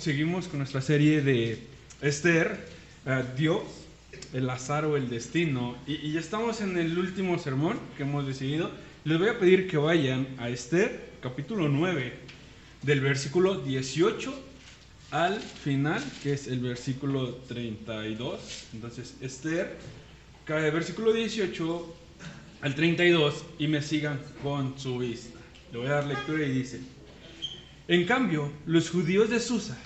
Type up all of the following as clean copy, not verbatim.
seguimos con nuestra serie de Esther, Dios, el azar o el destino. Y ya estamos en el último sermón que hemos decidido. Les voy a pedir que vayan a Esther, capítulo 9, del versículo 18 al final, que es el versículo 32. Entonces, Esther, versículo 18 al 32, y me sigan con su vista. Le voy a dar lectura y dice: en cambio, los judíos de Susa,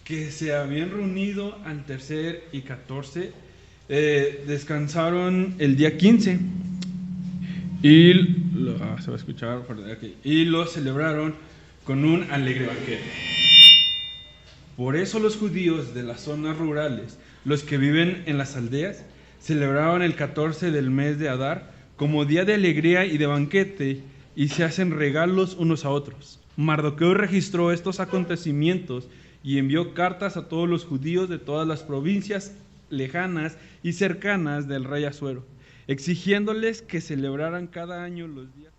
que se habían reunido al tercer y 14, descansaron el día 15 y se va a escuchar aquí, y lo celebraron con un alegre banquete. Por eso los judíos de las zonas rurales, los que viven en las aldeas, celebraban el 14 del mes de Adar como día de alegría y de banquete, y se hacen regalos unos a otros. Mardoqueo registró estos acontecimientos y envió cartas a todos los judíos de todas las provincias lejanas y cercanas del rey Asuero, exigiéndoles que celebraran cada año los días.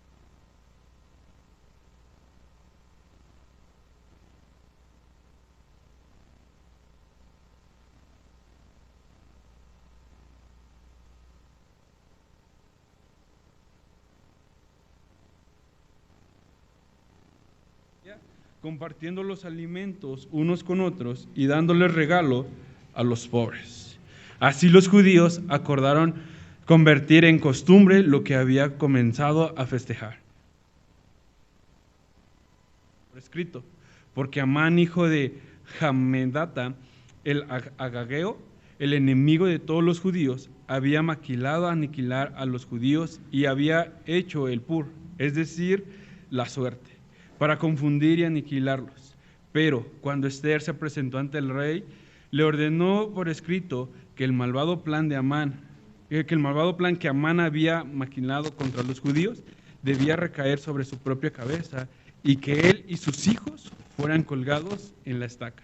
Compartiendo los alimentos unos con otros y dándoles regalo a los pobres. Así los judíos acordaron convertir en costumbre lo que había comenzado a festejar. Por escrito, porque Amán, hijo de Hamedata, el agageo, el enemigo de todos los judíos, había maquinado aniquilar a los judíos y había hecho el pur, es decir, la suerte, para confundir y aniquilarlos. Pero cuando Esther se presentó ante el rey, le ordenó por escrito que el malvado plan que Amán había maquinado contra los judíos debía recaer sobre su propia cabeza, y que él y sus hijos fueran colgados en la estaca.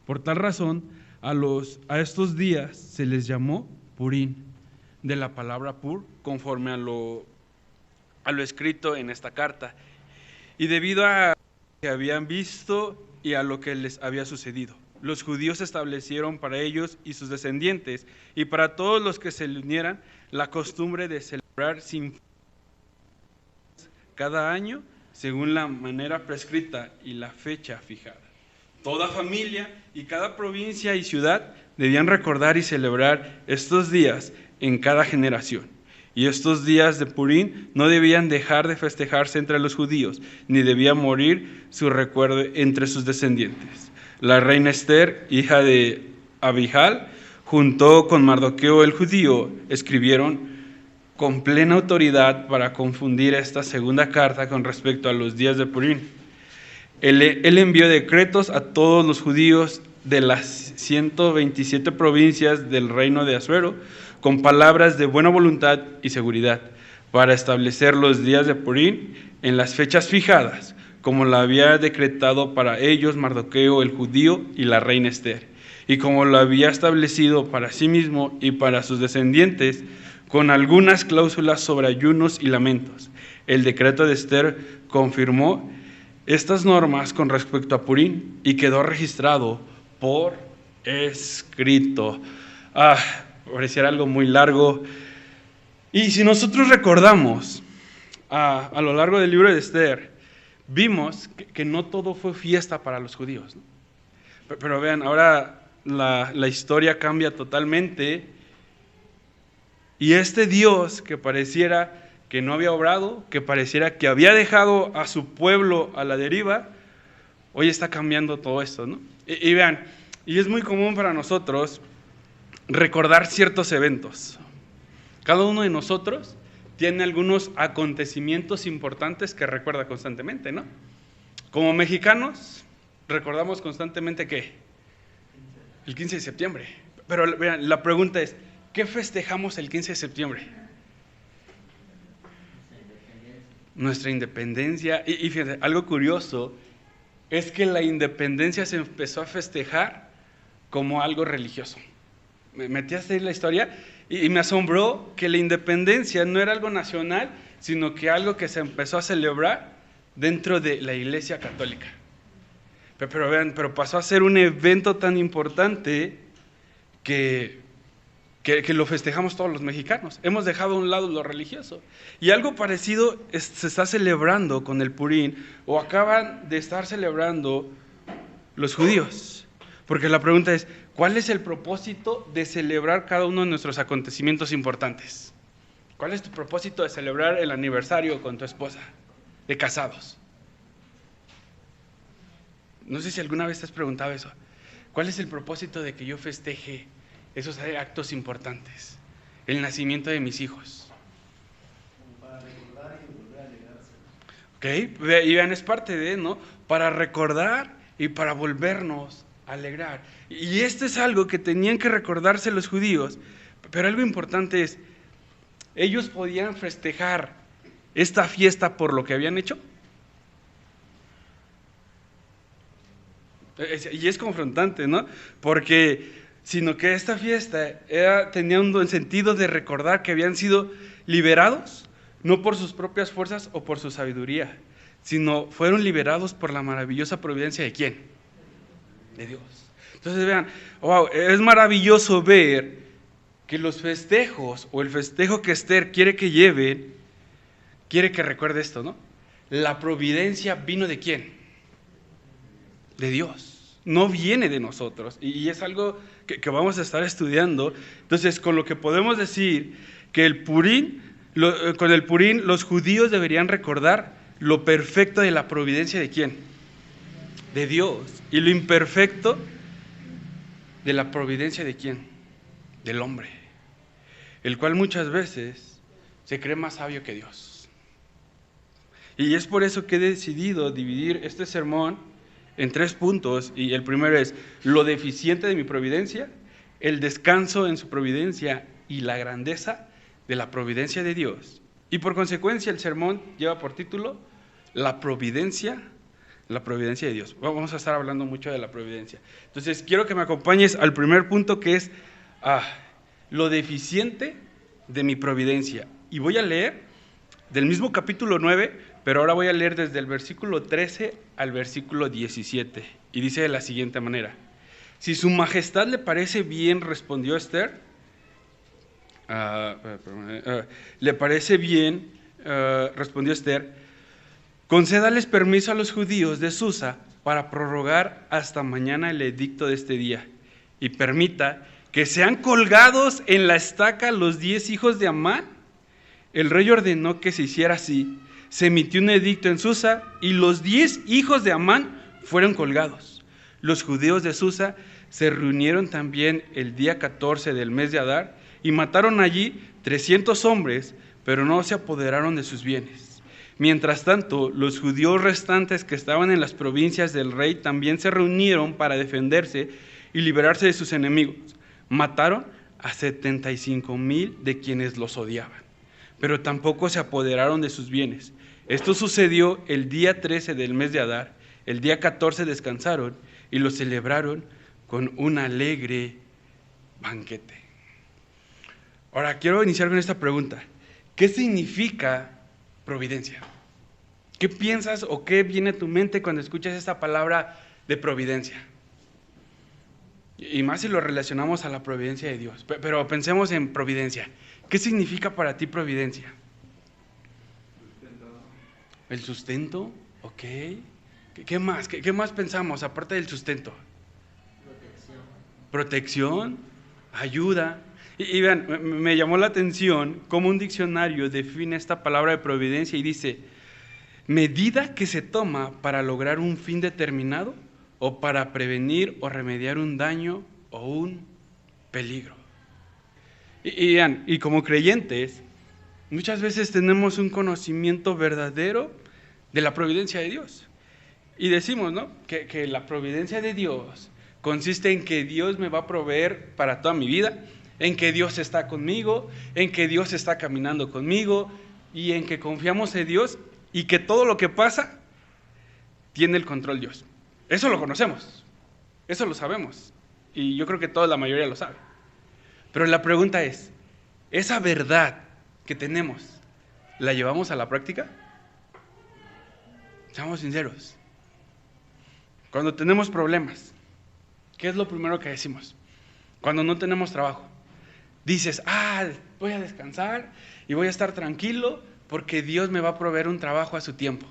Por tal razón, a estos días se les llamó Purín, de la palabra pur, conforme a lo escrito en esta carta. Y debido a lo que habían visto y a lo que les había sucedido, los judíos establecieron para ellos y sus descendientes y para todos los que se le unieran la costumbre de celebrar sin cada año según la manera prescrita y la fecha fijada. Toda familia y cada provincia y ciudad debían recordar y celebrar estos días en cada generación. Y estos días de Purín no debían dejar de festejarse entre los judíos, ni debía morir su recuerdo entre sus descendientes. La reina Esther, hija de Abijal, junto con Mardoqueo el judío, escribieron con plena autoridad para confundir esta segunda carta con respecto a los días de Purín. Él envió decretos a todos los judíos de las 127 provincias del reino de Asuero, con palabras de buena voluntad y seguridad, para establecer los días de Purín en las fechas fijadas, como lo había decretado para ellos Mardoqueo el judío y la reina Esther, y como lo había establecido para sí mismo y para sus descendientes, con algunas cláusulas sobre ayunos y lamentos. El decreto de Esther confirmó estas normas con respecto a Purín y quedó registrado por escrito. Pareciera algo muy largo. Y si nosotros recordamos a lo largo del libro de Esther, vimos que no todo fue fiesta para los judíos, ¿no? Pero vean, ahora la historia cambia totalmente, y este Dios que pareciera que no había obrado, que pareciera que había dejado a su pueblo a la deriva, hoy está cambiando todo esto, ¿no? Y vean, y es muy común para nosotros recordar ciertos eventos. Cada uno de nosotros tiene algunos acontecimientos importantes que recuerda constantemente, ¿no? Como mexicanos, recordamos constantemente ¿qué? El 15 de septiembre. Pero vean, la pregunta es, ¿qué festejamos el 15 de septiembre? Nuestra independencia. Y fíjense, algo curioso es que la independencia se empezó a festejar como algo religioso. Me metí a hacer la historia y me asombró que la independencia no era algo nacional, sino que algo que se empezó a celebrar dentro de la Iglesia Católica. Pero vean, pero pasó a ser un evento tan importante que lo festejamos todos los mexicanos. Hemos dejado a un lado lo religioso. Y algo parecido se está celebrando con el Purim, o acaban de estar celebrando los judíos. Porque la pregunta es, ¿cuál es el propósito de celebrar cada uno de nuestros acontecimientos importantes? ¿Cuál es tu propósito de celebrar el aniversario con tu esposa, de casados? No sé si alguna vez te has preguntado eso. ¿Cuál es el propósito de que yo festeje esos actos importantes? El nacimiento de mis hijos. Para recordar y volver a alegrarse. ¿Ok? Y vean, es parte de, ¿no? Para recordar y para volvernos a alegrar. Y esto es algo que tenían que recordarse los judíos. Pero algo importante es, ¿ellos podían festejar esta fiesta por lo que habían hecho? Y es confrontante, ¿no? Porque, sino que esta fiesta tenía un sentido de recordar que habían sido liberados, no por sus propias fuerzas o por su sabiduría, sino fueron liberados por la maravillosa providencia ¿de quién? De Dios. Entonces vean, wow, es maravilloso ver que los festejos o el festejo que Esther quiere que lleven, quiere que recuerde esto, ¿no? La providencia vino ¿de quién? De Dios. No viene de nosotros, y es algo que vamos a estar estudiando. Entonces, con lo que podemos decir que el Purim, con el Purim los judíos deberían recordar lo perfecto de la providencia ¿de quién? De Dios. Y lo imperfecto de la providencia ¿de quién? Del hombre, el cual muchas veces se cree más sabio que Dios. Y es por eso que he decidido dividir este sermón en 3 puntos, y el primero es lo deficiente de mi providencia, el descanso en su providencia y la grandeza de la providencia de Dios. Y por consecuencia el sermón lleva por título la providencia de Dios. Vamos a estar hablando mucho de la providencia. Entonces quiero que me acompañes al primer punto, que es lo deficiente de mi providencia. Y voy a leer del mismo capítulo 9, pero ahora voy a leer desde el versículo 13 al versículo 17. Y dice de la siguiente manera: si su majestad le parece bien, respondió Esther, le parece bien, respondió Esther, concédales permiso a los judíos de Susa para prorrogar hasta mañana el edicto de este día, y permita que sean colgados en la estaca los 10 hijos de Amán. El rey ordenó que se hiciera así. Se emitió un edicto en Susa y los 10 hijos de Amán fueron colgados. Los judíos de Susa se reunieron también el día 14 del mes de Adar y mataron allí 300 hombres, pero no se apoderaron de sus bienes. Mientras tanto, los judíos restantes que estaban en las provincias del rey también se reunieron para defenderse y liberarse de sus enemigos. Mataron a 75,000 de quienes los odiaban, pero tampoco se apoderaron de sus bienes. Esto sucedió el día 13 del mes de Adar. El día 14 descansaron y lo celebraron con un alegre banquete. Ahora, quiero iniciar con esta pregunta. ¿Qué significa providencia? ¿Qué piensas o qué viene a tu mente cuando escuchas esta palabra de providencia? Y más si lo relacionamos a la providencia de Dios. Pero pensemos en providencia. ¿Qué significa para ti providencia? ¿El sustento? Ok. ¿Qué más? ¿Qué más pensamos aparte del sustento? Protección, ayuda. Y vean, me llamó la atención cómo un diccionario define esta palabra de providencia y dice: medida que se toma para lograr un fin determinado o para prevenir o remediar un daño o un peligro. Y vean, y como creyentes, muchas veces tenemos un conocimiento verdadero de la providencia de Dios. Y decimos, ¿no?, que la providencia de Dios consiste en que Dios me va a proveer para toda mi vida, en que Dios está conmigo, en que Dios está caminando conmigo, y en que confiamos en Dios y que todo lo que pasa tiene el control Dios. Eso lo conocemos, eso lo sabemos, y yo creo que toda la mayoría lo sabe. Pero la pregunta es, ¿esa verdad que tenemos la llevamos a la práctica? Seamos sinceros. Cuando tenemos problemas, ¿qué es lo primero que decimos? Cuando no tenemos trabajo. Dices, voy a descansar y voy a estar tranquilo porque Dios me va a proveer un trabajo a su tiempo.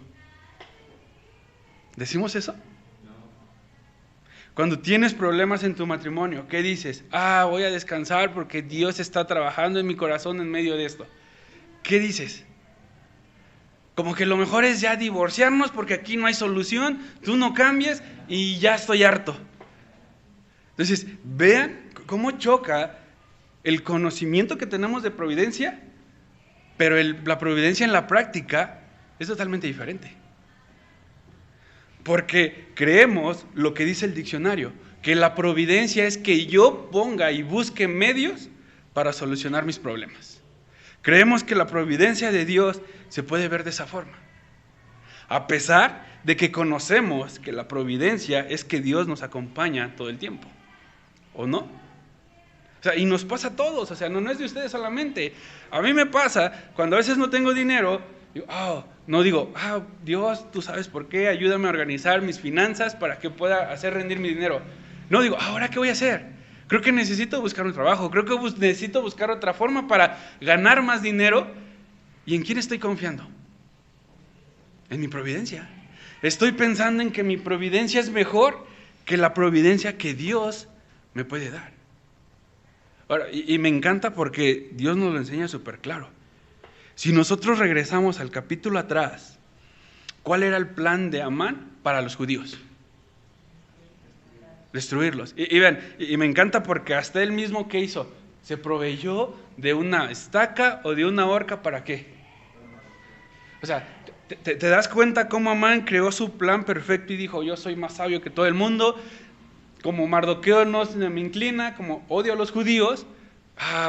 ¿Decimos eso? Cuando tienes problemas en tu matrimonio, ¿qué dices? Voy a descansar porque Dios está trabajando en mi corazón en medio de esto. ¿Qué dices? Como que lo mejor es ya divorciarnos porque aquí no hay solución, tú no cambias y ya estoy harto. Entonces, vean cómo choca el conocimiento que tenemos de providencia, pero la providencia en la práctica es totalmente diferente. Porque creemos lo que dice el diccionario, que la providencia es que yo ponga y busque medios para solucionar mis problemas. Creemos que la providencia de Dios se puede ver de esa forma. A pesar de que conocemos que la providencia es que Dios nos acompaña todo el tiempo. ¿O no? O sea, y nos pasa a todos, o sea, no es de ustedes solamente. A mí me pasa, cuando a veces no tengo dinero, digo, Dios, tú sabes por qué, ayúdame a organizar mis finanzas para que pueda hacer rendir mi dinero. No digo, ¿ahora qué voy a hacer? Creo que necesito buscar un trabajo, creo que necesito buscar otra forma para ganar más dinero. ¿Y en quién estoy confiando? En mi providencia. Estoy pensando en que mi providencia es mejor que la providencia que Dios me puede dar. Ahora, y me encanta porque Dios nos lo enseña súper claro. Si nosotros regresamos al capítulo atrás, ¿cuál era el plan de Amán para los judíos? Destruirlos. Y vean, y me encanta porque hasta él mismo, ¿qué hizo? Se proveyó de una estaca o de una horca, ¿para qué? O sea, ¿te das cuenta cómo Amán creó su plan perfecto y dijo, yo soy más sabio que todo el mundo? Como Mardoqueo no se me inclina, como odio a los judíos,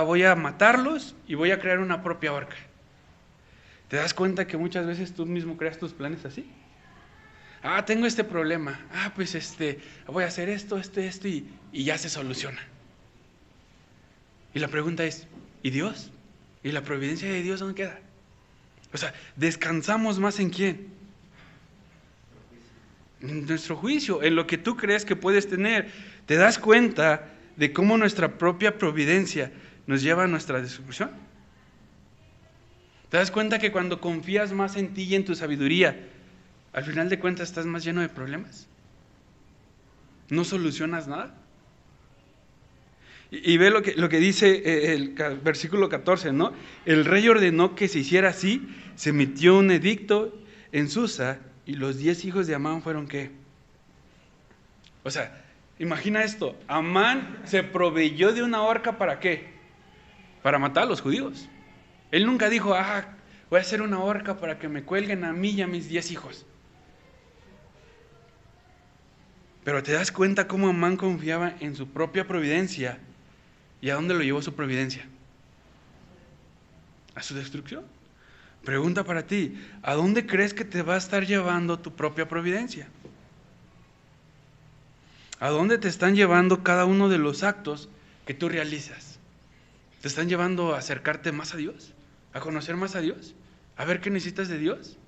voy a matarlos y voy a crear una propia horca. ¿Te das cuenta que muchas veces tú mismo creas tus planes así? Tengo este problema, voy a hacer esto y ya se soluciona. Y la pregunta es, ¿y Dios? ¿Y la providencia de Dios dónde queda? O sea, ¿descansamos más en quién? En nuestro juicio, en lo que tú crees que puedes tener. ¿Te das cuenta de cómo nuestra propia providencia nos lleva a nuestra destrucción? ¿Te das cuenta que cuando confías más en ti y en tu sabiduría, al final de cuentas estás más lleno de problemas? ¿No solucionas nada? Y ve lo que dice el versículo 14, ¿no? El rey ordenó que se hiciera así, se emitió un edicto en Susa, y los 10 hijos de Amán fueron ¿qué? O sea, imagina esto, Amán se proveyó de una horca ¿para qué? Para matar a los judíos. Él nunca dijo, voy a hacer una horca para que me cuelguen a mí y a mis 10 hijos. Pero te das cuenta cómo Amán confiaba en su propia providencia. ¿Y a dónde lo llevó su providencia? ¿A su destrucción? Pregunta para ti, ¿a dónde crees que te va a estar llevando tu propia providencia? ¿A dónde te están llevando cada uno de los actos que tú realizas? ¿Te están llevando a acercarte más a Dios? ¿A conocer más a Dios? ¿A ver qué necesitas de Dios?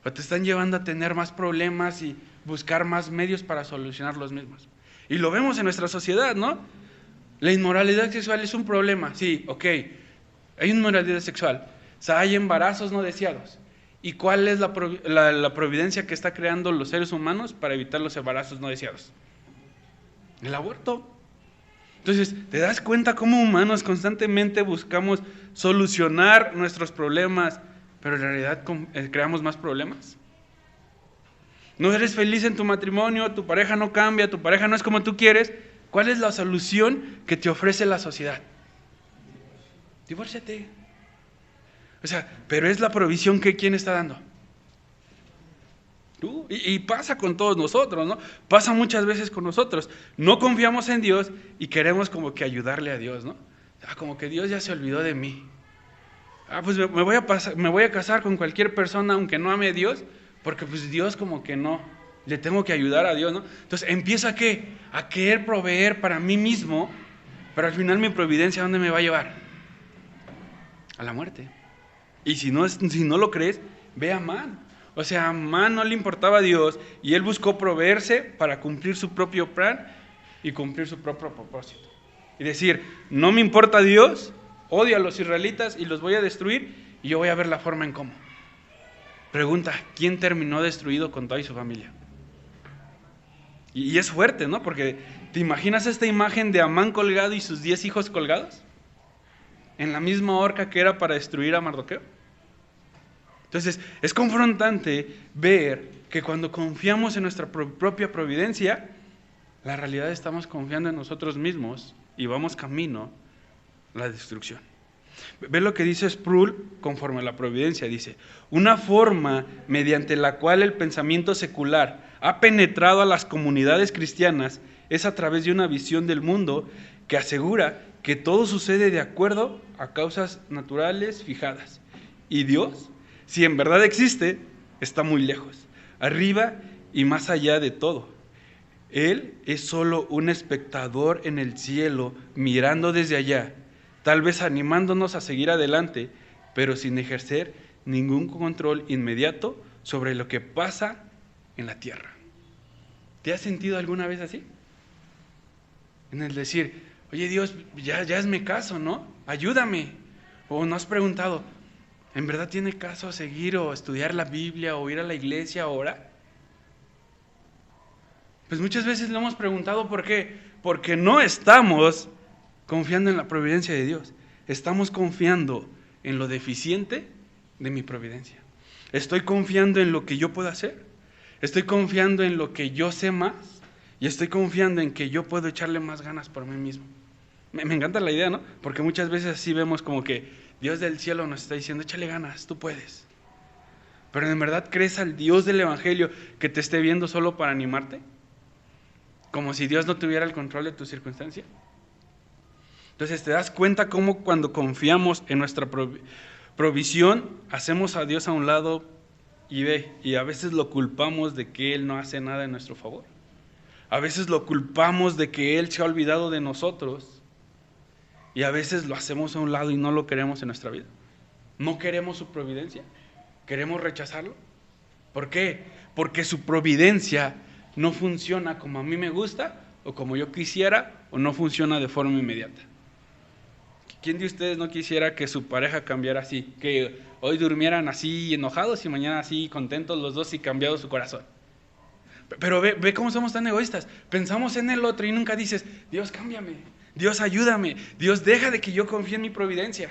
¿O te están llevando a tener más problemas y buscar más medios para solucionar los mismos? Y lo vemos en nuestra sociedad, ¿no? La inmoralidad sexual es un problema, sí, ok. Hay inmoralidad sexual. O sea, hay embarazos no deseados. ¿Y cuál es la providencia que está creando los seres humanos para evitar los embarazos no deseados? El aborto. Entonces, ¿te das cuenta cómo humanos constantemente buscamos solucionar nuestros problemas, pero en realidad creamos más problemas? ¿No eres feliz en tu matrimonio? ¿Tu pareja no cambia? ¿Tu pareja no es como tú quieres? ¿Cuál es la solución que te ofrece la sociedad? Divórciate. O sea, pero es la provisión que ¿quién está dando? Tú. Y pasa con todos nosotros, ¿no? Pasa muchas veces con nosotros. No confiamos en Dios y queremos como que ayudarle a Dios, ¿no? Como que Dios ya se olvidó de mí. Pues me voy a casar con cualquier persona aunque no ame a Dios, porque pues Dios como que no, le tengo que ayudar a Dios, ¿no? Entonces empiezo a ¿qué? A querer proveer para mí mismo, pero al final mi providencia ¿a dónde me va a llevar? A la muerte. Y si no lo crees, ve a Amán. O sea, a Amán no le importaba a Dios y él buscó proveerse para cumplir su propio plan y cumplir su propio propósito. Y decir, no me importa Dios, odio a los israelitas y los voy a destruir y yo voy a ver la forma en cómo. Pregunta, ¿quién terminó destruido con toda su familia? Y es fuerte, ¿no? Porque ¿te imaginas esta imagen de Amán colgado y sus 10 hijos colgados? En la misma horca que era para destruir a Mardoqueo. Entonces, es confrontante ver que cuando confiamos en nuestra propia providencia, la realidad estamos confiando en nosotros mismos y vamos camino a la destrucción. Ve lo que dice Sproul conforme a la providencia. Dice, una forma mediante la cual el pensamiento secular ha penetrado a las comunidades cristianas es a través de una visión del mundo que asegura que todo sucede de acuerdo a causas naturales fijadas. Y Dios, si en verdad existe, está muy lejos, arriba y más allá de todo. Él es solo un espectador en el cielo, mirando desde allá, tal vez animándonos a seguir adelante, pero sin ejercer ningún control inmediato sobre lo que pasa en la tierra. ¿Te has sentido alguna vez así? En el decir, oye Dios, ya hazme caso, ¿no? Ayúdame. O no has preguntado, ¿en verdad tiene caso seguir o estudiar la Biblia o ir a la iglesia ahora? Pues muchas veces lo hemos preguntado, ¿por qué? Porque no estamos confiando en la providencia de Dios. Estamos confiando en lo deficiente de mi providencia. Estoy confiando en lo que yo puedo hacer. Estoy confiando en lo que yo sé más. Y estoy confiando en que yo puedo echarle más ganas por mí mismo. Me encanta la idea, ¿no? Porque muchas veces así vemos como que Dios del cielo nos está diciendo, échale ganas, tú puedes. Pero ¿en verdad crees al Dios del Evangelio que te esté viendo solo para animarte? Como si Dios no tuviera el control de tu circunstancia. Entonces te das cuenta cómo cuando confiamos en nuestra provisión, hacemos a Dios a un lado y a veces lo culpamos de que Él no hace nada en nuestro favor. A veces lo culpamos de que Él se ha olvidado de nosotros y a veces lo hacemos a un lado y no lo queremos en nuestra vida. No queremos su providencia, queremos rechazarlo. ¿Por qué? Porque su providencia no funciona como a mí me gusta o como yo quisiera o no funciona de forma inmediata. ¿Quién de ustedes no quisiera que su pareja cambiara así? Que hoy durmieran así enojados y mañana así contentos los dos y cambiado su corazón. Pero ve cómo somos tan egoístas. Pensamos en el otro y nunca dices, Dios cámbiame, Dios ayúdame, Dios deja de que yo confíe en mi providencia.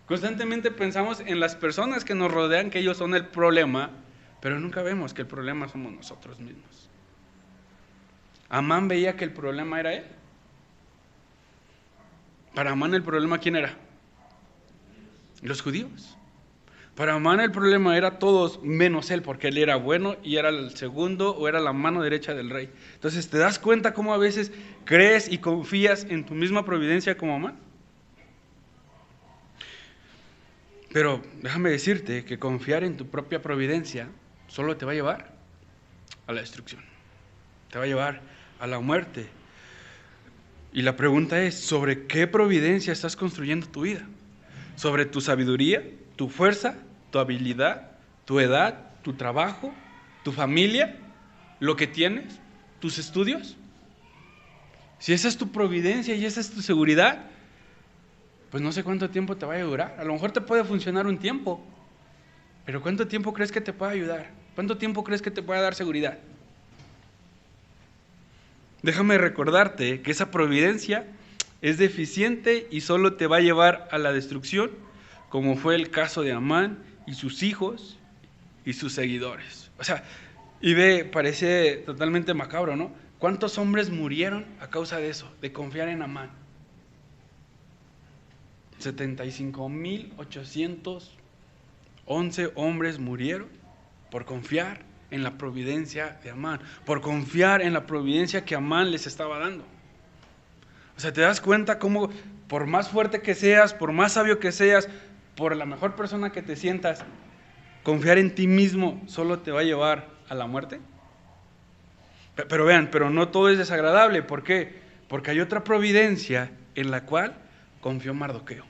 Constantemente pensamos en las personas que nos rodean, que ellos son el problema, pero nunca vemos que el problema somos nosotros mismos. Amán veía que el problema era él. Para Amán el problema, ¿quién era? Los judíos. Para Amán el problema era todos menos él, porque él era bueno y era el segundo o era la mano derecha del rey. Entonces, ¿te das cuenta cómo a veces crees y confías en tu misma providencia como Amán? Pero déjame decirte que confiar en tu propia providencia solo te va a llevar a la destrucción. Te va a llevar a la muerte. Y la pregunta es, ¿sobre qué providencia estás construyendo tu vida? ¿Sobre tu sabiduría, tu fuerza, tu habilidad, tu edad, tu trabajo, tu familia, lo que tienes, tus estudios? Si esa es tu providencia y esa es tu seguridad, pues no sé cuánto tiempo te vaya a durar. A lo mejor te puede funcionar un tiempo, pero ¿cuánto tiempo crees que te puede ayudar? ¿Cuánto tiempo crees que te pueda dar seguridad? Déjame recordarte que esa providencia es deficiente y solo te va a llevar a la destrucción, como fue el caso de Amán y sus hijos y sus seguidores. O sea, parece totalmente macabro, ¿no? ¿Cuántos hombres murieron a causa de eso, de confiar en Amán? 75,811 hombres murieron por confiar en la providencia de Amán, por confiar en la providencia que Amán les estaba dando. O sea, te das cuenta cómo, por más fuerte que seas, por más sabio que seas, por la mejor persona que te sientas, confiar en ti mismo solo te va a llevar a la muerte. Pero vean, pero no todo es desagradable. ¿Por qué? Porque hay otra providencia en la cual confió Mardoqueo.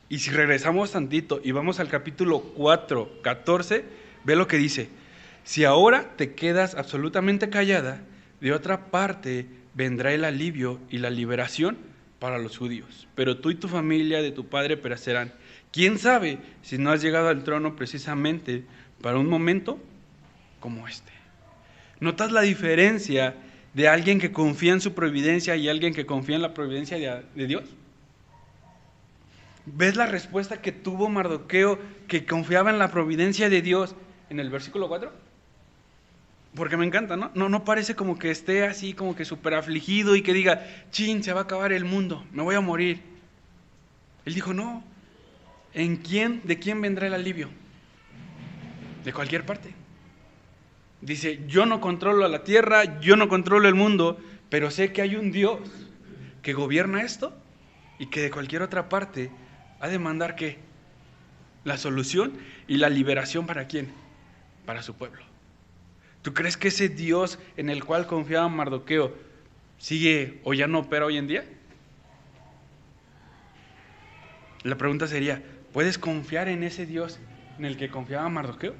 Y si regresamos tantito y vamos al capítulo 4, 14, Ve lo que dice: si ahora te quedas absolutamente callada, de otra parte vendrá el alivio y la liberación para los judíos, pero tú y tu familia de tu padre perecerán. ¿Quién sabe si no has llegado al trono precisamente para un momento como este? ¿Notas la diferencia de alguien que confía en su providencia y alguien que confía en la providencia de Dios? ¿Ves la respuesta que tuvo Mardoqueo, que confiaba en la providencia de Dios en el versículo 4? Porque me encanta, ¿no? No parece como que esté así, como que súper afligido y que diga, chin, se va a acabar el mundo, me voy a morir. Él dijo, no, ¿de quién vendrá el alivio? De cualquier parte. Dice, yo no controlo la tierra, yo no controlo el mundo, pero sé que hay un Dios que gobierna esto y que de cualquier otra parte ha de mandar ¿qué? La solución y la liberación. ¿Para quién? Para su pueblo. ¿Tú crees que ese Dios en el cual confiaba Mardoqueo sigue o ya no opera hoy en día? La pregunta sería, ¿puedes confiar en ese Dios en el que confiaba Mardoqueo?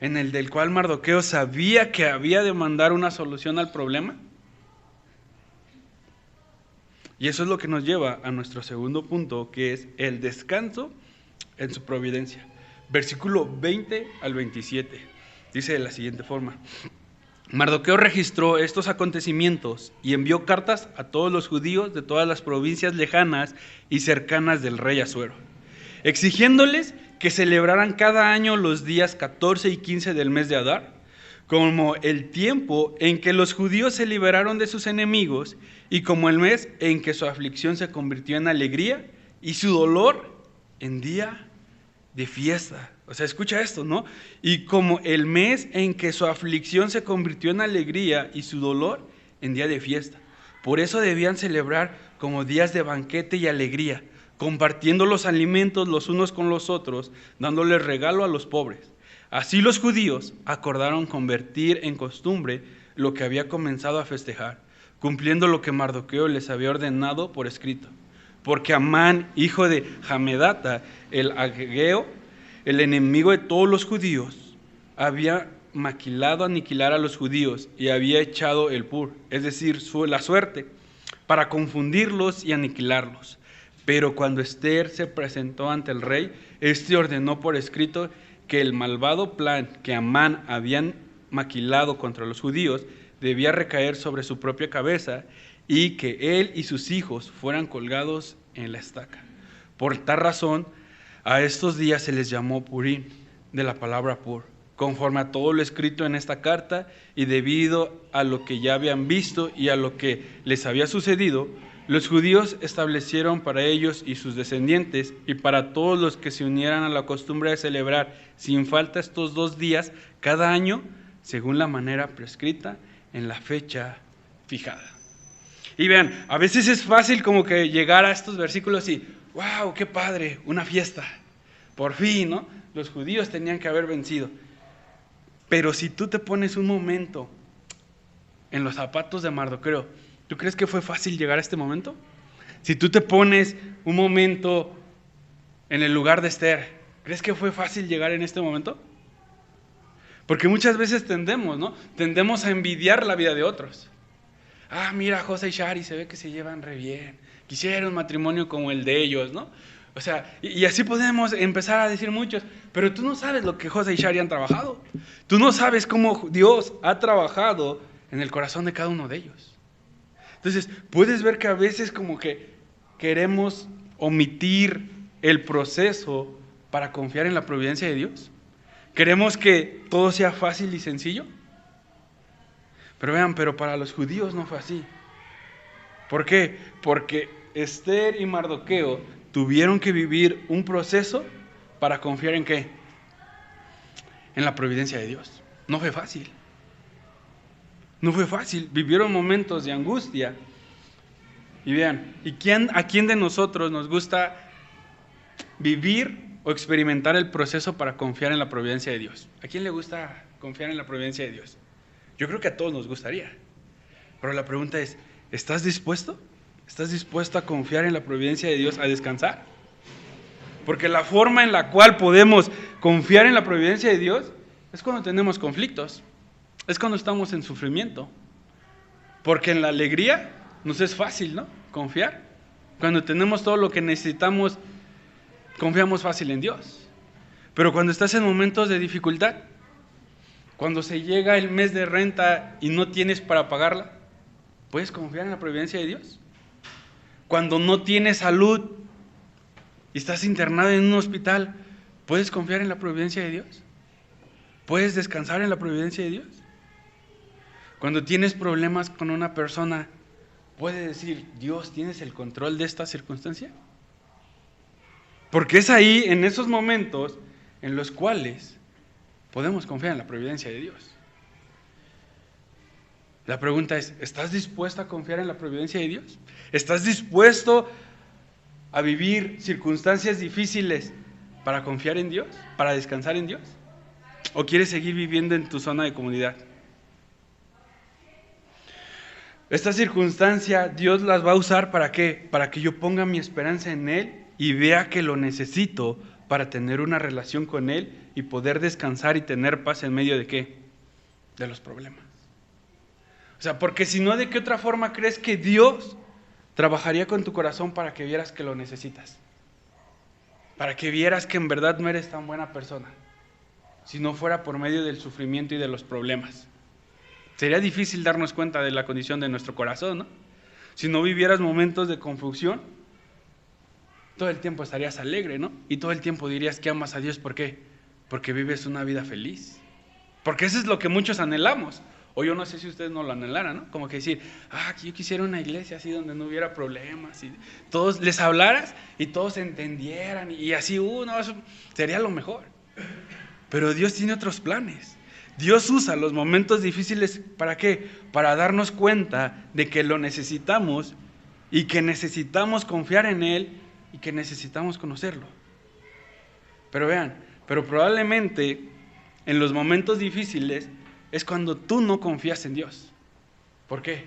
¿En el del cual Mardoqueo sabía que había de mandar una solución al problema? Y eso es lo que nos lleva a nuestro segundo punto, que es el descanso en su providencia. Versículo 20 al 27. Dice de la siguiente forma: Mardoqueo registró estos acontecimientos y envió cartas a todos los judíos de todas las provincias lejanas y cercanas del rey Asuero, exigiéndoles que celebraran cada año los días 14 y 15 del mes de Adar, como el tiempo en que los judíos se liberaron de sus enemigos y como el mes en que su aflicción se convirtió en alegría y su dolor en día de fiesta. O sea, escucha esto, ¿no? Y como el mes en que su aflicción se convirtió en alegría y su dolor en día de fiesta. Por eso debían celebrar como días de banquete y alegría, compartiendo los alimentos los unos con los otros, dándoles regalo a los pobres. Así los judíos acordaron convertir en costumbre lo que había comenzado a festejar, cumpliendo lo que Mardoqueo les había ordenado por escrito. Porque Amán, hijo de Hamedata, el ageo, el enemigo de todos los judíos, había maquilado aniquilar a los judíos y había echado el pur, es decir, la suerte, para confundirlos y aniquilarlos. Pero cuando Esther se presentó ante el rey, éste ordenó por escrito que el malvado plan que Amán habían maquilado contra los judíos debía recaer sobre su propia cabeza y que él y sus hijos fueran colgados en la estaca. Por tal razón, a estos días se les llamó Purim, de la palabra pur, conforme a todo lo escrito en esta carta, y debido a lo que ya habían visto y a lo que les había sucedido, los judíos establecieron para ellos y sus descendientes y para todos los que se unieran a la costumbre de celebrar sin falta estos 2 días cada año, según la manera prescrita en la fecha fijada. Y vean, a veces es fácil como que llegar a estos versículos y, wow, qué padre, una fiesta. Por fin, ¿no? Los judíos tenían que haber vencido. Pero si tú te pones un momento en los zapatos de Mardoqueo, ¿tú crees que fue fácil llegar a este momento? Si tú te pones un momento en el lugar de Esther, ¿crees que fue fácil llegar en este momento? Porque muchas veces tendemos a envidiar la vida de otros. Ah, mira, José y Shari se ve que se llevan re bien. Quisiera un matrimonio como el de ellos, ¿no? O sea, y así podemos empezar a decir muchos, pero tú no sabes lo que José y Shari han trabajado. Tú no sabes cómo Dios ha trabajado en el corazón de cada uno de ellos. Entonces, puedes ver que a veces como que queremos omitir el proceso para confiar en la providencia de Dios. Queremos que todo sea fácil y sencillo. Pero vean, pero para los judíos no fue así. ¿Por qué? Porque Esther y Mardoqueo tuvieron que vivir un proceso para confiar ¿en qué? En la providencia de Dios. No fue fácil. No fue fácil. Vivieron momentos de angustia. Y vean, ¿a quién de nosotros nos gusta vivir o experimentar el proceso para confiar en la providencia de Dios? ¿A quién le gusta confiar en la providencia de Dios? Yo creo que a todos nos gustaría. Pero la pregunta es, ¿estás dispuesto? ¿Estás dispuesto a confiar en la providencia de Dios, a descansar? Porque la forma en la cual podemos confiar en la providencia de Dios es cuando tenemos conflictos, es cuando estamos en sufrimiento. Porque en la alegría nos es fácil, ¿no? Confiar. Cuando tenemos todo lo que necesitamos, confiamos fácil en Dios. Pero cuando estás en momentos de dificultad, cuando se llega el mes de renta y no tienes para pagarla, ¿puedes confiar en la providencia de Dios? Cuando no tienes salud y estás internado en un hospital, ¿puedes confiar en la providencia de Dios? ¿Puedes descansar en la providencia de Dios? Cuando tienes problemas con una persona, ¿puedes decir, Dios, ¿tienes el control de esta circunstancia? Porque es ahí, en esos momentos, en los cuales podemos confiar en la providencia de Dios. La pregunta es, ¿estás dispuesto a confiar en la providencia de Dios? ¿Estás dispuesto a vivir circunstancias difíciles para confiar en Dios? ¿Para descansar en Dios? ¿O quieres seguir viviendo en tu zona de comodidad? Esta circunstancia Dios las va a usar ¿para qué? Para que yo ponga mi esperanza en Él y vea que lo necesito para tener una relación con Él y poder descansar y tener paz en medio de ¿qué? De los problemas. O sea, porque si no, ¿de qué otra forma crees que Dios trabajaría con tu corazón para que vieras que lo necesitas? Para que vieras que en verdad no eres tan buena persona, si no fuera por medio del sufrimiento y de los problemas. Sería difícil darnos cuenta de la condición de nuestro corazón, ¿no? Si no vivieras momentos de confusión, todo el tiempo estarías alegre, ¿no? Y todo el tiempo dirías que amas a Dios, ¿por qué? Porque vives una vida feliz. Porque eso es lo que muchos anhelamos. O yo no sé si ustedes no lo anhelaran, ¿no? Como que decir, que yo quisiera una iglesia así donde no hubiera problemas. Y todos les hablaras y todos entendieran. Y así, eso sería lo mejor. Pero Dios tiene otros planes. Dios usa los momentos difíciles, ¿para qué? Para darnos cuenta de que lo necesitamos y que necesitamos confiar en Él y que necesitamos conocerlo. Pero vean, probablemente en los momentos difíciles es cuando tú no confías en Dios. ¿Por qué?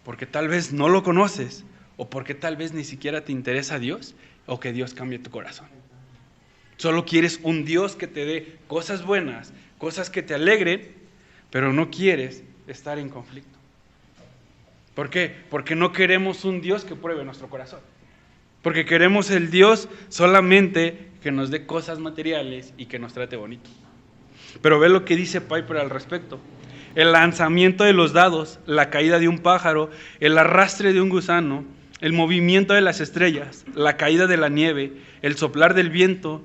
Porque tal vez no lo conoces o porque tal vez ni siquiera te interesa Dios o que Dios cambie tu corazón. Solo quieres un Dios que te dé cosas buenas, cosas que te alegren, pero no quieres estar en conflicto. ¿Por qué? Porque no queremos un Dios que pruebe nuestro corazón. Porque queremos el Dios solamente que nos dé cosas materiales y que nos trate bonito. Pero ve lo que dice Piper al respecto. El lanzamiento de los dados, la caída de un pájaro, el arrastre de un gusano, el movimiento de las estrellas, la caída de la nieve, el soplar del viento,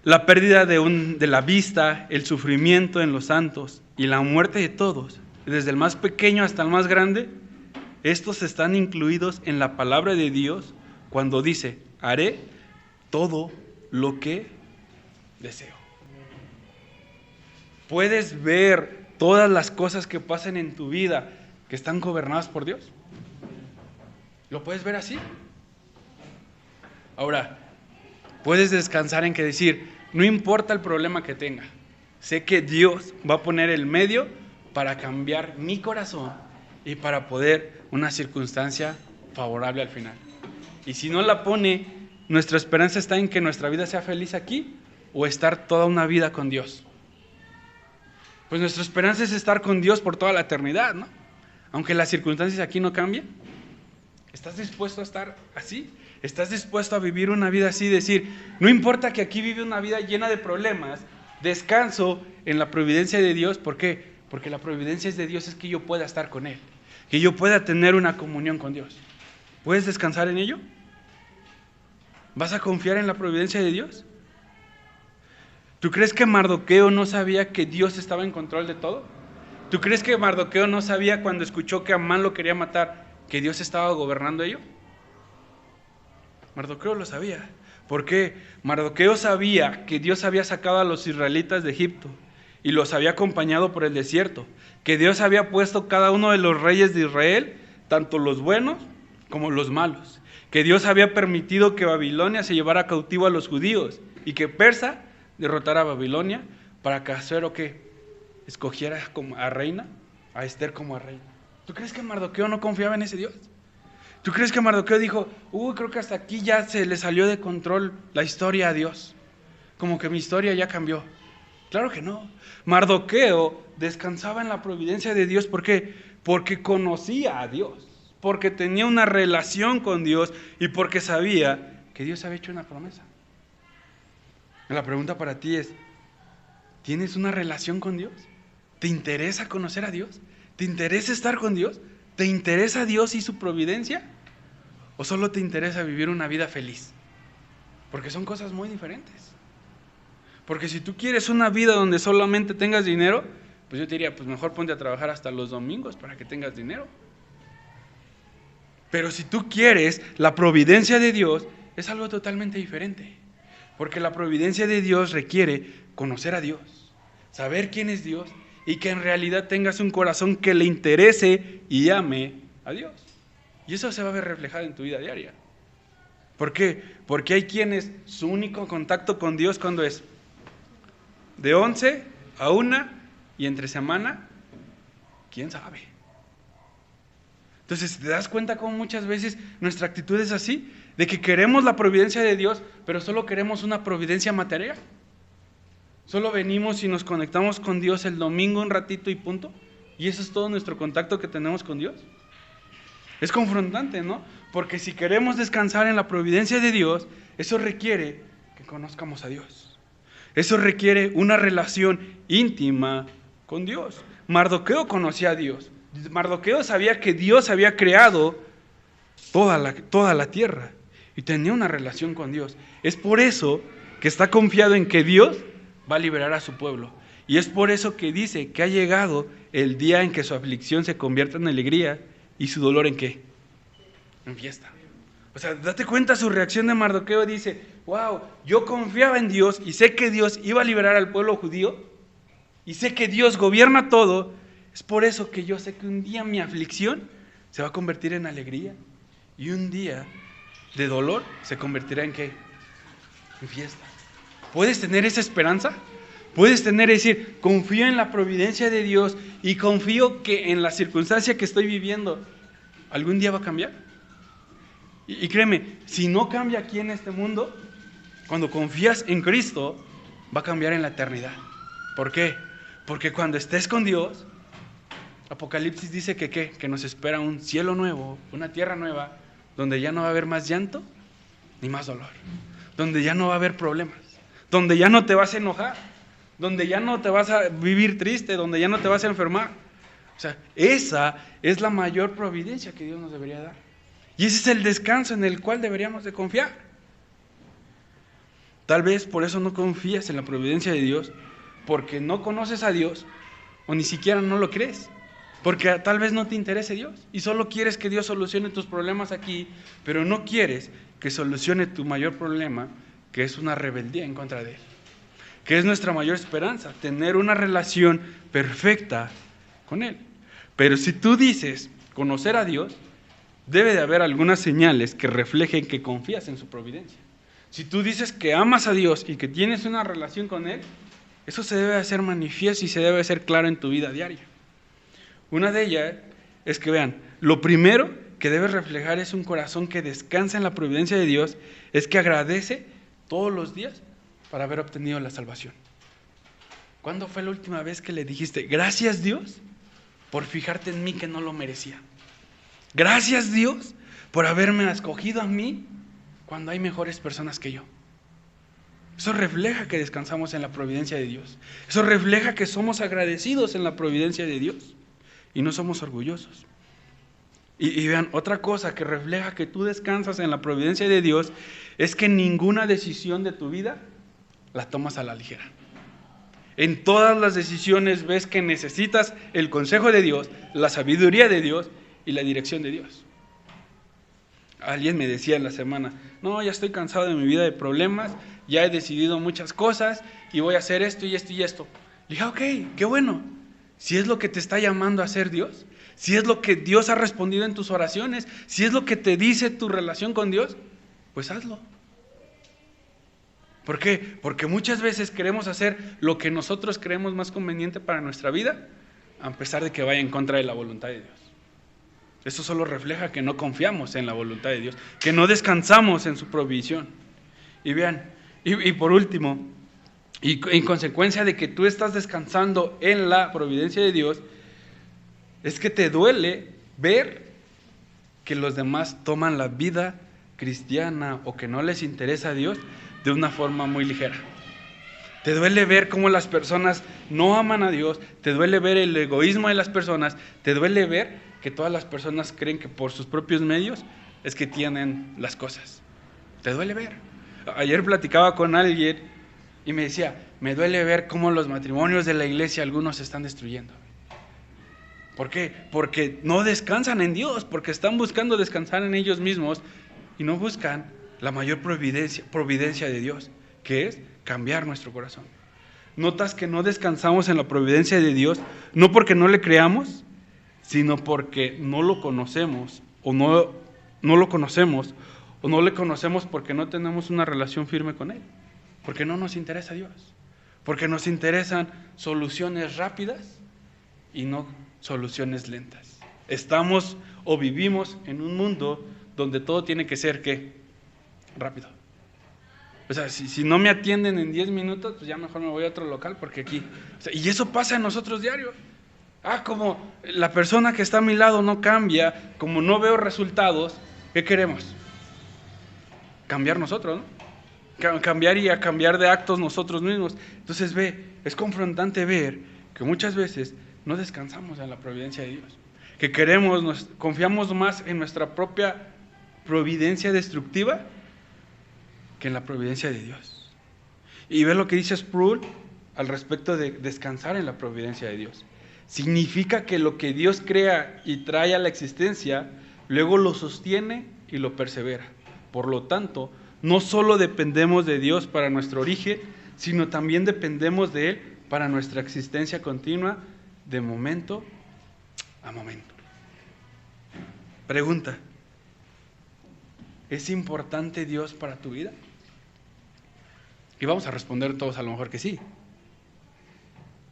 la pérdida de la vista, el sufrimiento en los santos y la muerte de todos, desde el más pequeño hasta el más grande, estos están incluidos en la palabra de Dios cuando dice, haré todo lo que deseo. ¿Puedes ver todas las cosas que pasan en tu vida que están gobernadas por Dios? ¿Lo puedes ver así? Ahora, puedes descansar en que decir, no importa el problema que tenga, sé que Dios va a poner el medio para cambiar mi corazón y para poder una circunstancia favorable al final. Y si no la pone, nuestra esperanza está en que nuestra vida sea feliz aquí o estar toda una vida con Dios. Pues nuestra esperanza es estar con Dios por toda la eternidad, ¿no? Aunque las circunstancias aquí no cambien. ¿Estás dispuesto a estar así? ¿Estás dispuesto a vivir una vida así? Decir, no importa que aquí vive una vida llena de problemas, descanso en la providencia de Dios. ¿Por qué? Porque la providencia de Dios es que yo pueda estar con Él, que yo pueda tener una comunión con Dios. ¿Puedes descansar en ello? ¿Vas a confiar en la providencia de Dios? ¿Tú crees que Mardoqueo no sabía que Dios estaba en control de todo? ¿Tú crees que Mardoqueo no sabía cuando escuchó que Amán lo quería matar que Dios estaba gobernando ello? Mardoqueo lo sabía. ¿Por qué? Mardoqueo sabía que Dios había sacado a los israelitas de Egipto y los había acompañado por el desierto, que Dios había puesto cada uno de los reyes de Israel, tanto los buenos como los malos, que Dios había permitido que Babilonia se llevara cautivo a los judíos y que Persa derrotara a Babilonia para que Asuero escogiera como a reina, a Esther como a reina. ¿Tú crees que Mardoqueo no confiaba en ese Dios? ¿Tú crees que Mardoqueo dijo, creo que hasta aquí ya se le salió de control la historia a Dios? Como que mi historia ya cambió. Claro que no. Mardoqueo descansaba en la providencia de Dios. ¿Por qué? Porque conocía a Dios, porque tenía una relación con Dios y porque sabía que Dios había hecho una promesa. La pregunta para ti es, ¿tienes una relación con Dios? ¿Te interesa conocer a Dios? ¿Te interesa estar con Dios? ¿Te interesa Dios y su providencia? ¿O solo te interesa vivir una vida feliz? Porque son cosas muy diferentes. Porque si tú quieres una vida donde solamente tengas dinero, pues yo te diría, pues mejor ponte a trabajar hasta los domingos para que tengas dinero. Pero si tú quieres la providencia de Dios, es algo totalmente diferente. Porque la providencia de Dios requiere conocer a Dios, saber quién es Dios y que en realidad tengas un corazón que le interese y ame a Dios. Y eso se va a ver reflejado en tu vida diaria. ¿Por qué? Porque hay quienes su único contacto con Dios, ¿cuándo es? De 11 a 1 y entre semana, ¿quién sabe? Entonces, ¿te das cuenta cómo muchas veces nuestra actitud es así? De que queremos la providencia de Dios, pero solo queremos una providencia material. Solo venimos y nos conectamos con Dios el domingo un ratito y punto. Y eso es todo nuestro contacto que tenemos con Dios. Es confrontante, ¿no? Porque si queremos descansar en la providencia de Dios, eso requiere que conozcamos a Dios. Eso requiere una relación íntima con Dios. Mardoqueo conocía a Dios. Mardoqueo sabía que Dios había creado toda la tierra y tenía una relación con Dios. Es por eso que está confiado en que Dios va a liberar a su pueblo. Y es por eso que dice que ha llegado el día en que su aflicción se convierta en alegría y su dolor ¿en qué? En fiesta. O sea, date cuenta su reacción de Mardoqueo. Dice, wow, yo confiaba en Dios y sé que Dios iba a liberar al pueblo judío y sé que Dios gobierna todo. Es por eso que yo sé que un día mi aflicción se va a convertir en alegría y un día de dolor se convertirá ¿en qué? En fiesta. ¿Puedes tener esa esperanza? Puedes decir, confío en la providencia de Dios y confío que en la circunstancia que estoy viviendo algún día va a cambiar. Y créeme, si no cambia aquí en este mundo, cuando confías en Cristo, va a cambiar en la eternidad. ¿Por qué? Porque cuando estés con Dios, Apocalipsis dice que nos espera un cielo nuevo, una tierra nueva, donde ya no va a haber más llanto ni más dolor, donde ya no va a haber problemas, donde ya no te vas a enojar, donde ya no te vas a vivir triste, donde ya no te vas a enfermar. O sea, esa es la mayor providencia que Dios nos debería dar. Y ese es el descanso en el cual deberíamos de confiar. Tal vez por eso no confías en la providencia de Dios, porque no conoces a Dios o ni siquiera no lo crees. Porque tal vez no te interese Dios y solo quieres que Dios solucione tus problemas aquí, pero no quieres que solucione tu mayor problema, que es una rebeldía en contra de Él. Que es nuestra mayor esperanza, tener una relación perfecta con Él. Pero si tú dices conocer a Dios, debe de haber algunas señales que reflejen que confías en su providencia. Si tú dices que amas a Dios y que tienes una relación con Él, eso se debe hacer manifiesto y se debe hacer claro en tu vida diaria. Una de ellas es que vean, lo primero que debes reflejar es un corazón que descansa en la providencia de Dios, es que agradece todos los días para haber obtenido la salvación. ¿Cuándo fue la última vez que le dijiste, gracias Dios por fijarte en mí que no lo merecía? Gracias Dios por haberme escogido a mí cuando hay mejores personas que yo. Eso refleja que descansamos en la providencia de Dios. Eso refleja que somos agradecidos en la providencia de Dios y no somos orgullosos. Y vean, otra cosa que refleja que tú descansas en la providencia de Dios es que ninguna decisión de tu vida la tomas a la ligera. En todas las decisiones ves que necesitas el consejo de Dios, la sabiduría de Dios y la dirección de Dios. Alguien me decía en la semana, no, ya estoy cansado de mi vida de problemas, ya he decidido muchas cosas y voy a hacer esto y esto y esto. Le dije, ok, qué bueno. Si es lo que te está llamando a hacer Dios, si es lo que Dios ha respondido en tus oraciones, si es lo que te dice tu relación con Dios, pues hazlo. ¿Por qué? Porque muchas veces queremos hacer lo que nosotros creemos más conveniente para nuestra vida, a pesar de que vaya en contra de la voluntad de Dios. Eso solo refleja que no confiamos en la voluntad de Dios, que no descansamos en su provisión. Y vean, y por último, y en consecuencia de que tú estás descansando en la providencia de Dios, es que te duele ver que los demás toman la vida cristiana o que no les interesa a Dios de una forma muy ligera. Te duele ver cómo las personas no aman a Dios, te duele ver el egoísmo de las personas, te duele ver que todas las personas creen que por sus propios medios es que tienen las cosas. Te duele ver. Ayer platicaba con alguien y me decía, me duele ver cómo los matrimonios de la iglesia algunos se están destruyendo. ¿Por qué? Porque no descansan en Dios, porque están buscando descansar en ellos mismos y no buscan la mayor providencia de Dios, que es cambiar nuestro corazón. ¿Notas que no descansamos en la providencia de Dios? No porque no le creamos, sino porque no lo conocemos, o no lo conocemos, o no le conocemos porque no tenemos una relación firme con Él, porque no nos interesa Dios, porque nos interesan soluciones rápidas y no soluciones lentas. Estamos o vivimos en un mundo donde todo tiene que ser, ¿qué? Rápido. O sea, si no me atienden en 10 minutos, pues ya mejor me voy a otro local porque aquí. O sea, y eso pasa en nosotros diario. Como la persona que está a mi lado no cambia, como no veo resultados, ¿qué queremos? Cambiar nosotros, ¿no? Cambiar y a cambiar de actos nosotros mismos. Entonces es confrontante ver que muchas veces no descansamos en la providencia de Dios. Que confiamos más en nuestra propia providencia destructiva que en la providencia de Dios. Y ve lo que dice Sproul al respecto de descansar en la providencia de Dios. Significa que lo que Dios crea y trae a la existencia, luego lo sostiene y lo persevera. Por lo tanto, no solo dependemos de Dios para nuestro origen, sino también dependemos de Él para nuestra existencia continua, de momento a momento. Pregunta: ¿es importante Dios para tu vida? Y vamos a responder todos a lo mejor que sí.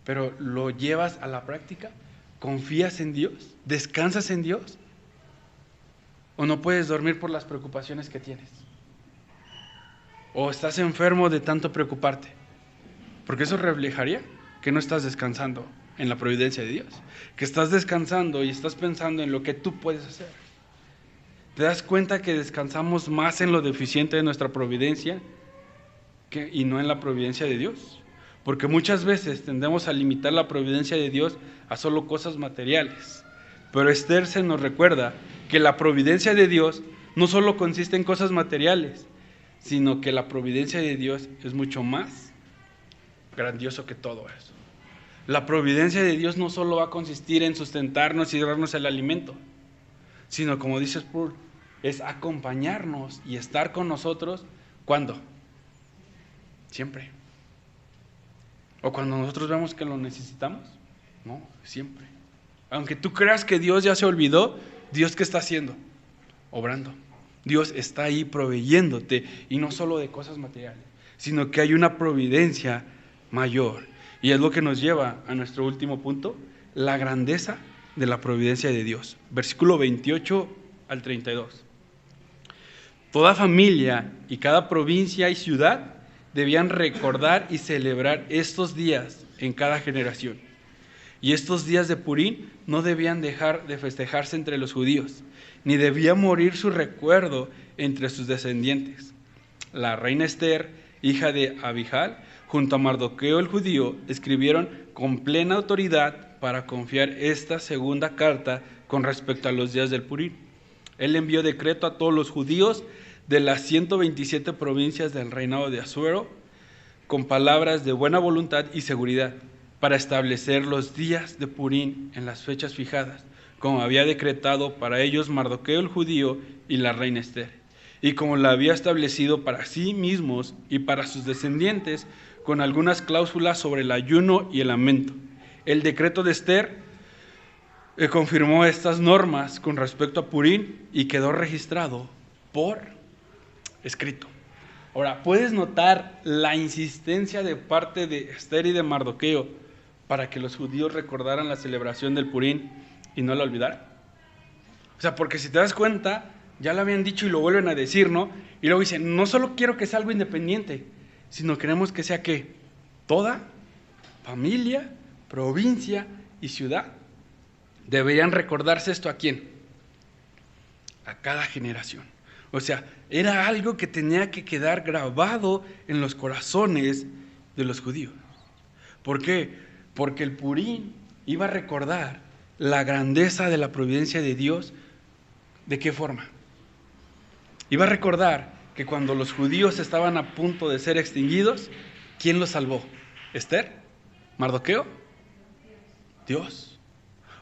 Pero ¿lo llevas a la práctica? ¿Confías en Dios? ¿Descansas en Dios? ¿O no puedes dormir por las preocupaciones que tienes? ¿O estás enfermo de tanto preocuparte? Porque eso reflejaría que no estás descansando en la providencia de Dios, que estás descansando y estás pensando en lo que tú puedes hacer. ¿Te das cuenta que descansamos más en lo deficiente de nuestra providencia y no en la providencia de Dios? Porque muchas veces tendemos a limitar la providencia de Dios a solo cosas materiales. Pero Esther se nos recuerda que la providencia de Dios no solo consiste en cosas materiales, sino que la providencia de Dios es mucho más grandioso que todo eso. La providencia de Dios no solo va a consistir en sustentarnos y darnos el alimento, sino, como dice Sproul, es acompañarnos y estar con nosotros. ¿Cuándo? Siempre. ¿O cuando nosotros vemos que lo necesitamos? No, siempre. Aunque tú creas que Dios ya se olvidó, ¿Dios qué está haciendo? Obrando. Dios está ahí proveyéndote, y no solo de cosas materiales, sino que hay una providencia mayor. Y es lo que nos lleva a nuestro último punto, la grandeza de la providencia de Dios. Versículo 28 al 32. Toda familia y cada provincia y ciudad debían recordar y celebrar estos días en cada generación. Y estos días de Purim no debían dejar de festejarse entre los judíos, ni debía morir su recuerdo entre sus descendientes. La reina Esther, hija de Abijal, junto a Mardoqueo el judío, escribieron con plena autoridad para confiar esta segunda carta con respecto a los días del Purim. Él envió decreto a todos los judíos de las 127 provincias del reinado de Asuero, con palabras de buena voluntad y seguridad, para establecer los días de Purim en las fechas fijadas, como había decretado para ellos Mardoqueo el judío y la reina Esther, y como la había establecido para sí mismos y para sus descendientes, con algunas cláusulas sobre el ayuno y el lamento. El decreto de Esther confirmó estas normas con respecto a Purim y quedó registrado por escrito. Ahora, ¿puedes notar la insistencia de parte de Esther y de Mardoqueo para que los judíos recordaran la celebración del Purim y no la olvidaran? O sea, porque si te das cuenta, ya lo habían dicho y lo vuelven a decir, ¿no? Y luego dicen, no solo quiero que sea algo independiente, sino queremos que sea, ¿qué? Toda familia, provincia y ciudad. Deberían recordarse esto ¿a quién? A cada generación. O sea, era algo que tenía que quedar grabado en los corazones de los judíos. ¿Por qué? Porque el Purim iba a recordar la grandeza de la providencia de Dios. ¿De qué forma? Iba a recordar que cuando los judíos estaban a punto de ser extinguidos, ¿quién los salvó? ¿Esther? ¿Mardoqueo? Dios.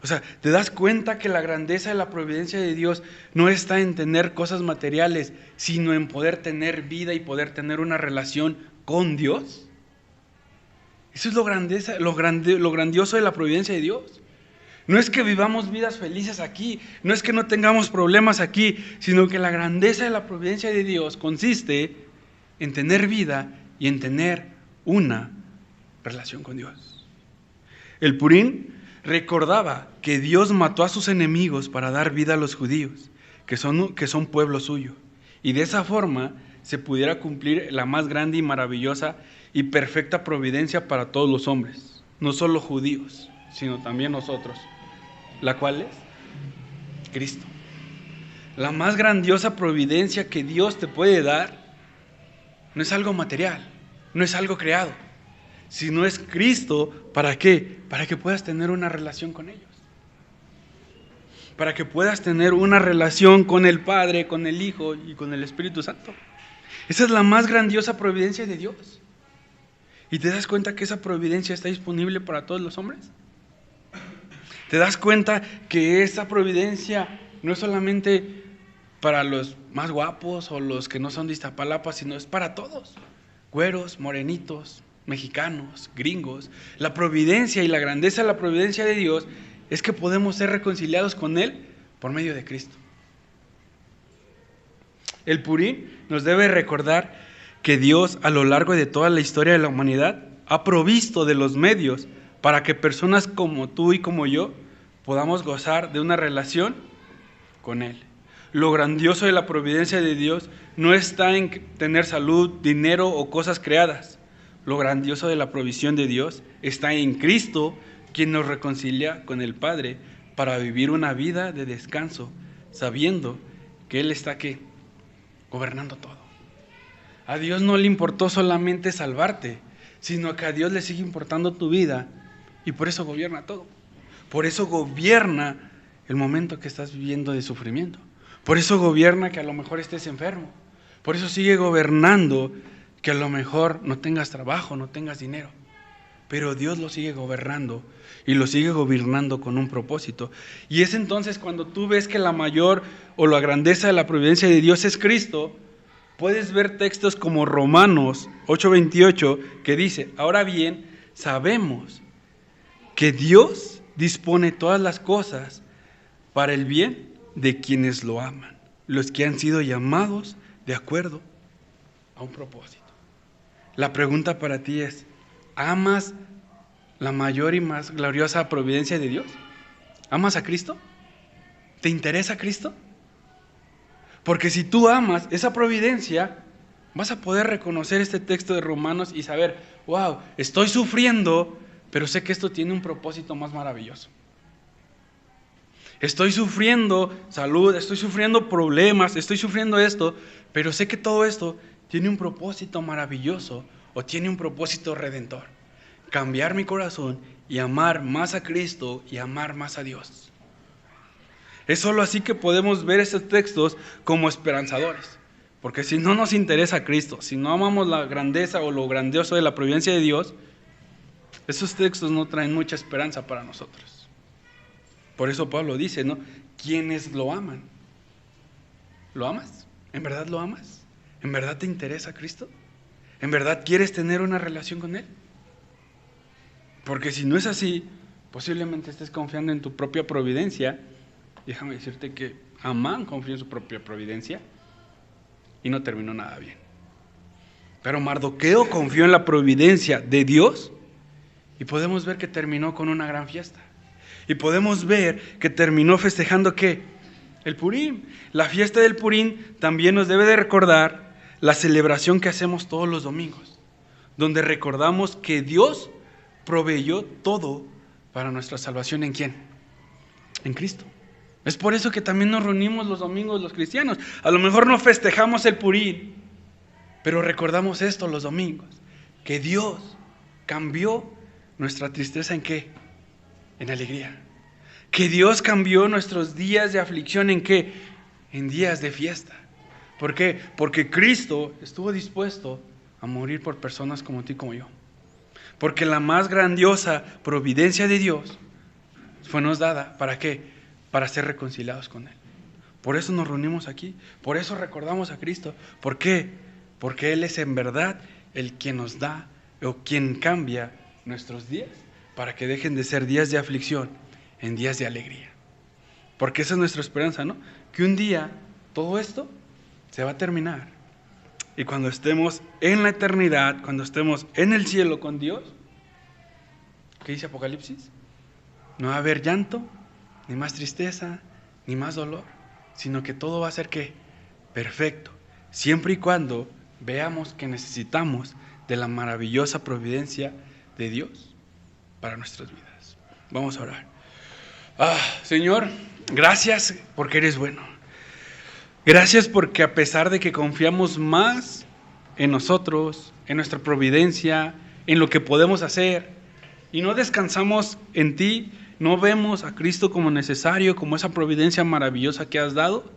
O sea, ¿te das cuenta que la grandeza de la providencia de Dios no está en tener cosas materiales, sino en poder tener vida y poder tener una relación con Dios? Eso es lo grandioso de la providencia de Dios. No es que vivamos vidas felices aquí, no es que no tengamos problemas aquí, sino que la grandeza de la providencia de Dios consiste en tener vida y en tener una relación con Dios. El Purim recordaba que Dios mató a sus enemigos para dar vida a los judíos, que son pueblo suyo, y de esa forma se pudiera cumplir la más grande y maravillosa y perfecta providencia para todos los hombres, no solo judíos, sino también nosotros, la cual es Cristo. La más grandiosa providencia que Dios te puede dar no es algo material, no es algo creado, sino es Cristo. ¿Para qué? Para que puedas tener una relación con ellos, para que puedas tener una relación con el Padre, con el Hijo y con el Espíritu Santo. Esa es la más grandiosa providencia de Dios. ¿Y te das cuenta que esa providencia está disponible para todos los hombres? ¿Te das cuenta que esa providencia no es solamente para los más guapos o los que no son de Iztapalapa, sino es para todos? Güeros, morenitos, mexicanos, gringos. La providencia y la grandeza de la providencia de Dios es que podemos ser reconciliados con Él por medio de Cristo. El Purim nos debe recordar que Dios a lo largo de toda la historia de la humanidad ha provisto de los medios para que personas como tú y como yo podamos gozar de una relación con Él. Lo grandioso de la providencia de Dios no está en tener salud, dinero o cosas creadas. Lo grandioso de la provisión de Dios está en Cristo, quien nos reconcilia con el Padre para vivir una vida de descanso, sabiendo que Él está ¿qué? Gobernando todo. A Dios no le importó solamente salvarte, sino que a Dios le sigue importando tu vida y por eso gobierna todo. Por eso gobierna el momento que estás viviendo de sufrimiento. Por eso gobierna que a lo mejor estés enfermo. Por eso sigue gobernando que a lo mejor no tengas trabajo, no tengas dinero. Pero Dios lo sigue gobernando y lo sigue gobernando con un propósito. Y es entonces cuando tú ves que la mayor o la grandeza de la providencia de Dios es Cristo, puedes ver textos como Romanos 8:28 que dice, ahora bien, sabemos que Dios dispone todas las cosas para el bien de quienes lo aman, los que han sido llamados de acuerdo a un propósito. La pregunta para ti es, ¿amas la mayor y más gloriosa providencia de Dios? ¿Amas a Cristo? ¿Te interesa Cristo? Porque si tú amas esa providencia, vas a poder reconocer este texto de Romanos y saber, wow, estoy sufriendo, pero sé que esto tiene un propósito más maravilloso. Estoy sufriendo salud, estoy sufriendo problemas, estoy sufriendo esto, pero sé que todo esto tiene un propósito maravilloso o tiene un propósito redentor. Cambiar mi corazón y amar más a Cristo y amar más a Dios. Es solo así que podemos ver estos textos como esperanzadores. Porque si no nos interesa Cristo, si no amamos la grandeza o lo grandioso de la providencia de Dios, esos textos no traen mucha esperanza para nosotros. Por eso Pablo dice, ¿no? ¿Quiénes lo aman? ¿Lo amas? ¿En verdad lo amas? ¿En verdad te interesa Cristo? ¿En verdad quieres tener una relación con Él? Porque si no es así, posiblemente estés confiando en tu propia providencia. Déjame decirte que Amán confió en su propia providencia y no terminó nada bien. Pero Mardoqueo confió en la providencia de Dios y podemos ver que terminó con una gran fiesta. Y podemos ver que terminó festejando ¿qué? El Purim. La fiesta del Purim también nos debe de recordar la celebración que hacemos todos los domingos, donde recordamos que Dios proveyó todo para nuestra salvación. ¿En quién? En Cristo. Es por eso que también nos reunimos los domingos los cristianos. A lo mejor no festejamos el Purim, pero recordamos esto los domingos, que Dios cambió nuestra tristeza ¿en qué? En alegría. Que Dios cambió nuestros días de aflicción ¿en qué? En días de fiesta. ¿Por qué? Porque Cristo estuvo dispuesto a morir por personas como tú y como yo. Porque la más grandiosa providencia de Dios fue nos dada, ¿para qué? Para ser reconciliados con Él. Por eso nos reunimos aquí, por eso recordamos a Cristo. ¿Por qué? Porque Él es en verdad el quien nos da o quien cambia nuestros días para que dejen de ser días de aflicción en días de alegría. Porque esa es nuestra esperanza, ¿no? Que un día todo esto se va a terminar. Y cuando estemos en la eternidad, cuando estemos en el cielo con Dios, ¿qué dice Apocalipsis? No va a haber llanto, ni más tristeza, ni más dolor, sino que todo va a ser ¿qué? Perfecto, siempre y cuando veamos que necesitamos de la maravillosa providencia de Dios para nuestras vidas. Vamos a orar. Señor, gracias porque eres bueno. Gracias porque a pesar de que confiamos más en nosotros, en nuestra providencia, en lo que podemos hacer, y no descansamos en ti, no vemos a Cristo como necesario, como esa providencia maravillosa que has dado,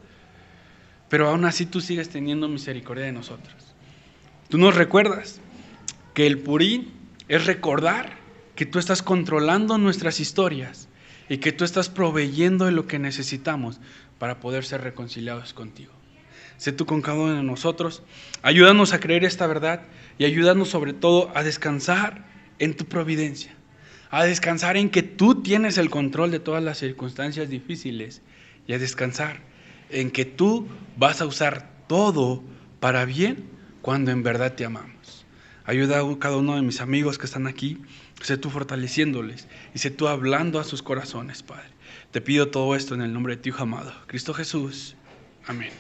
pero aún así tú sigues teniendo misericordia de nosotros. Tú nos recuerdas que el Purim es recordar que tú estás controlando nuestras historias y que tú estás proveyendo de lo que necesitamos para poder ser reconciliados contigo. Sé tú con cada uno de nosotros, ayúdanos a creer esta verdad y ayúdanos sobre todo a descansar en tu providencia, a descansar en que tú tienes el control de todas las circunstancias difíciles y a descansar en que tú vas a usar todo para bien cuando en verdad te amamos. Ayuda a cada uno de mis amigos que están aquí, sé tú fortaleciéndoles y sé tú hablando a sus corazones, Padre. Te pido todo esto en el nombre de tu Hijo amado, Cristo Jesús. Amén.